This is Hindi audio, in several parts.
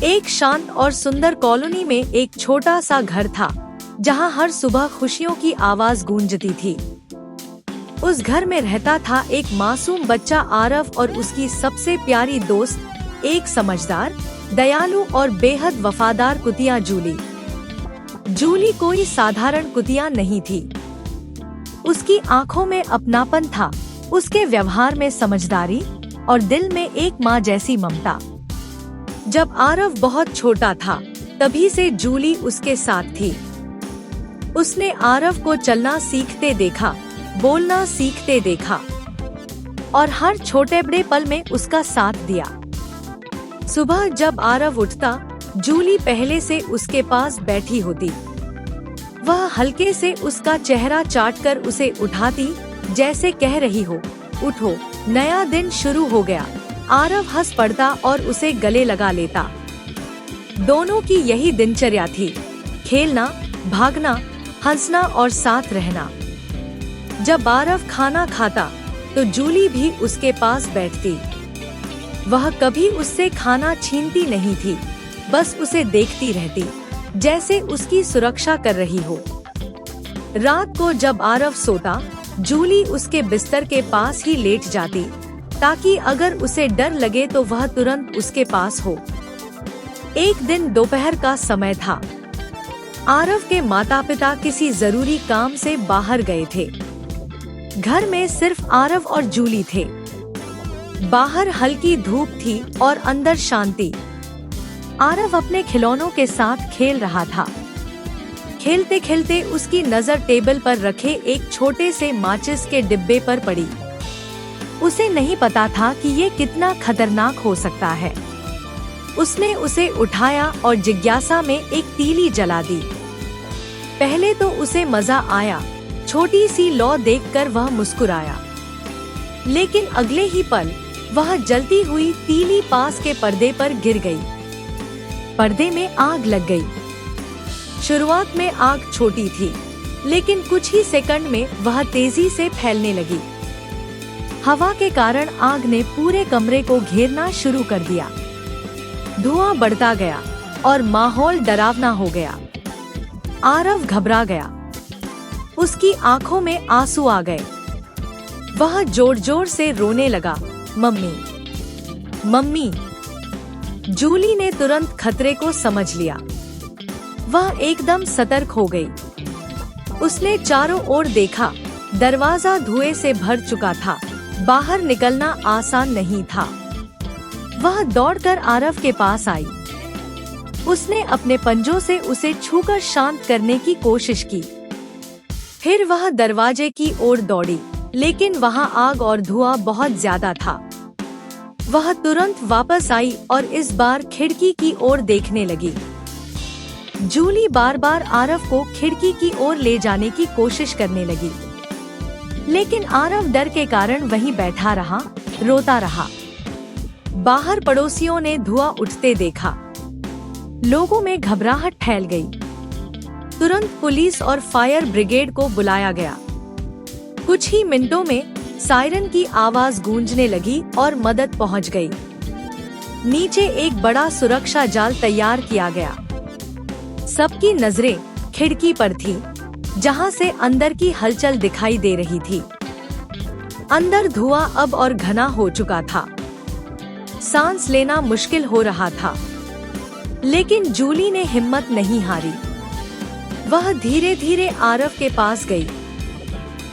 एक शांत और सुंदर कॉलोनी में एक छोटा सा घर था, जहां हर सुबह खुशियों की आवाज गूंजती थी। उस घर में रहता था एक मासूम बच्चा आरव और उसकी सबसे प्यारी दोस्त, एक समझदार, दयालु और बेहद वफादार कुतिया जूली। जूली कोई साधारण कुतिया नहीं थी। उसकी आंखों में अपनापन था, उसके व्यवहार में समझदारी और दिल में एक माँ जैसी ममता। जब आरव बहुत छोटा था, तभी से जूली उसके साथ थी। उसने आरव को चलना सीखते देखा, बोलना सीखते देखा और हर छोटे बड़े पल में उसका साथ दिया। सुबह जब आरव उठता, जूली पहले से उसके पास बैठी होती। वह हल्के से उसका चेहरा चाटकर उसे उठाती, जैसे कह रही हो, उठो, नया दिन शुरू हो गया। आरव हंस पड़ता और उसे गले लगा लेता। दोनों की यही दिनचर्या थी, खेलना, भागना, हंसना और साथ रहना। जब आरव खाना खाता, तो जूली भी उसके पास बैठती। वह कभी उससे खाना छीनती नहीं थी, बस उसे देखती रहती, जैसे उसकी सुरक्षा कर रही हो। रात को जब आरव सोता, जूली उसके बिस्तर के पास ही लेट जाती, ताकि अगर उसे डर लगे तो वह तुरंत उसके पास हो। एक दिन दोपहर का समय था। आरव के माता पिता किसी जरूरी काम से बाहर गए थे। घर में सिर्फ आरव और जूली थे। बाहर हल्की धूप थी और अंदर शांति। आरव अपने खिलौनों के साथ खेल रहा था। खेलते खेलते उसकी नजर टेबल पर रखे एक छोटे से माचिस के डिब्बे पर पड़ी। उसे नहीं पता था कि ये कितना खतरनाक हो सकता है। उसने उसे उठाया और जिज्ञासा में एक तीली जला दी। पहले तो उसे मजा आया, छोटी सी लौ देखकर वह मुस्कुराया। लेकिन अगले ही पल वह जलती हुई तीली पास के पर्दे पर गिर गई। पर्दे में आग लग गई। शुरुआत में आग छोटी थी, लेकिन कुछ ही सेकंड में वह तेजी से फैलने लगी। हवा के कारण आग ने पूरे कमरे को घेरना शुरू कर दिया। धुआं बढ़ता गया और माहौल डरावना हो गया। आरव घबरा गया। उसकी आंखों में आंसू आ गए। वह जोर जोर से रोने लगा, मम्मी, मम्मी। जूली ने तुरंत खतरे को समझ लिया। वह एकदम सतर्क हो गई। उसने चारों ओर देखा। दरवाजा धुएं से भर चुका था। बाहर निकलना आसान नहीं था। वह दौड़कर आरव के पास आई। उसने अपने पंजों से उसे छूकर शांत करने की कोशिश की। फिर वह दरवाजे की ओर दौड़ी, लेकिन वहां आग और धुआं बहुत ज्यादा था। वह तुरंत वापस आई और इस बार खिड़की की ओर देखने लगी। जूली बार बार आरव को खिड़की की ओर ले जाने की कोशिश करने लगी, लेकिन आरव डर के कारण वहीं बैठा रहा, रोता रहा। बाहर पड़ोसियों ने धुआं उठते देखा। लोगों में घबराहट फैल गई। तुरंत पुलिस और फायर ब्रिगेड को बुलाया गया। कुछ ही मिनटों में सायरन की आवाज गूंजने लगी और मदद पहुंच गई। नीचे एक बड़ा सुरक्षा जाल तैयार किया गया। सबकी नजरें खिड़की पर थी, जहां से अंदर की हलचल दिखाई दे रही थी। अंदर धुआं अब और घना हो चुका था। सांस लेना मुश्किल हो रहा था, लेकिन जूली ने हिम्मत नहीं हारी। वह धीरे धीरे आरव के पास गई।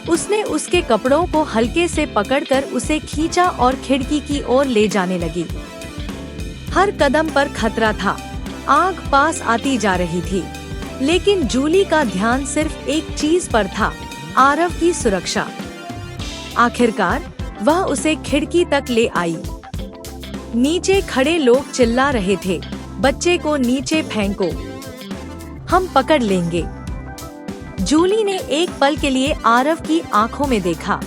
उसने उसके कपड़ों को हल्के से पकड़कर उसे खींचा और खिड़की की ओर ले जाने लगी। हर कदम पर खतरा था। आग पास आती जा रही थी, लेकिन जूली का ध्यान सिर्फ एक चीज पर था, आरव की सुरक्षा। आखिरकार वह उसे खिड़की तक ले आई। नीचे खड़े लोग चिल्ला रहे थे, बच्चे को नीचे फेंको, हम पकड़ लेंगे। जूली ने एक पल के लिए आरव की आंखों में देखा।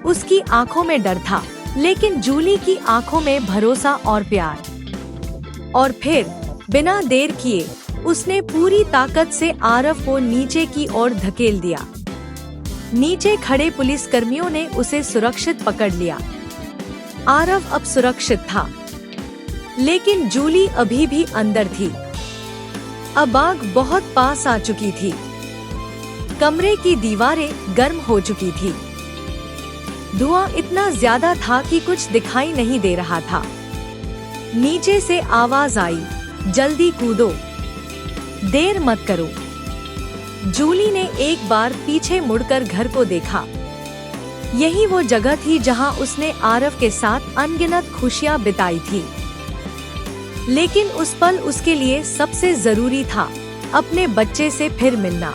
उसकी आंखों में डर था, लेकिन जूली की आंखों में भरोसा और प्यार। और फिर बिना देर किए उसने पूरी ताकत से आरव को नीचे की ओर धकेल दिया। नीचे खड़े पुलिसकर्मियों ने उसे सुरक्षित पकड़ लिया। आरव अब सुरक्षित था। लेकिन जूली अभी भी अंदर थी। अब आग बहुत पास आ चुकी थी। कमरे की दीवारें गर्म हो चुकी थी। धुआं इतना ज्यादा था कि कुछ दिखाई नहीं दे रहा था। नीचे से आवाज आई, जल्दी कूदो, देर मत करो। जूली ने एक बार पीछे मुड़कर घर को देखा। यही वो जगह थी जहां उसने आरव के साथ अनगिनत खुशियां बिताई थी। लेकिन उस पल उसके लिए सबसे जरूरी था अपने बच्चे से फिर मिलना।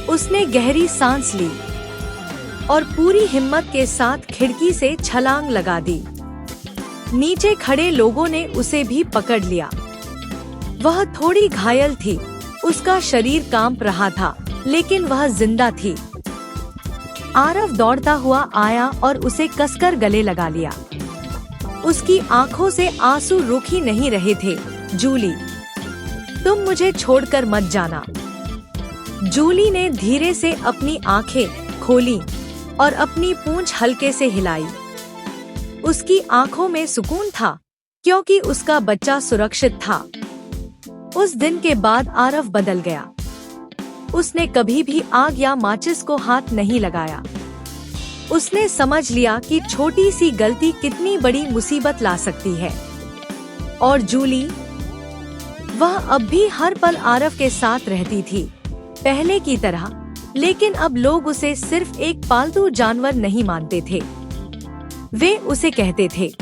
उसने गहरी सांस ली और पूरी हिम्मत के साथ खिड़की से छलांग लगा दी। नीचे खड़े लोगों ने उसे भी पकड़ लिया। वह थोड़ी घायल थी, उसका शरीर कांप रहा था, लेकिन वह जिंदा थी। आरव दौड़ता हुआ आया और उसे कसकर गले लगा लिया। उसकी आंखों से आंसू रुक ही नहीं रहे थे। जूली, तुम मुझे छोड़कर मत जाना। जूली ने धीरे से अपनी आंखें खोली और अपनी पूंछ हल्के से हिलाई। उसकी आंखों में सुकून था, क्योंकि उसका बच्चा सुरक्षित था। उस दिन के बाद आरव बदल गया। उसने कभी भी आग या माचिस को हाथ नहीं लगाया। उसने समझ लिया कि छोटी सी गलती कितनी बड़ी मुसीबत ला सकती है। और जूली, वह अब भी हर पल आरव के साथ रहती थी, पहले की तरह। लेकिन अब लोग उसे सिर्फ एक पालतू जानवर नहीं मानते थे। वे उसे कहते थे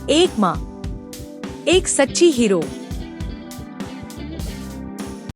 एक माँ, एक सच्ची हीरो।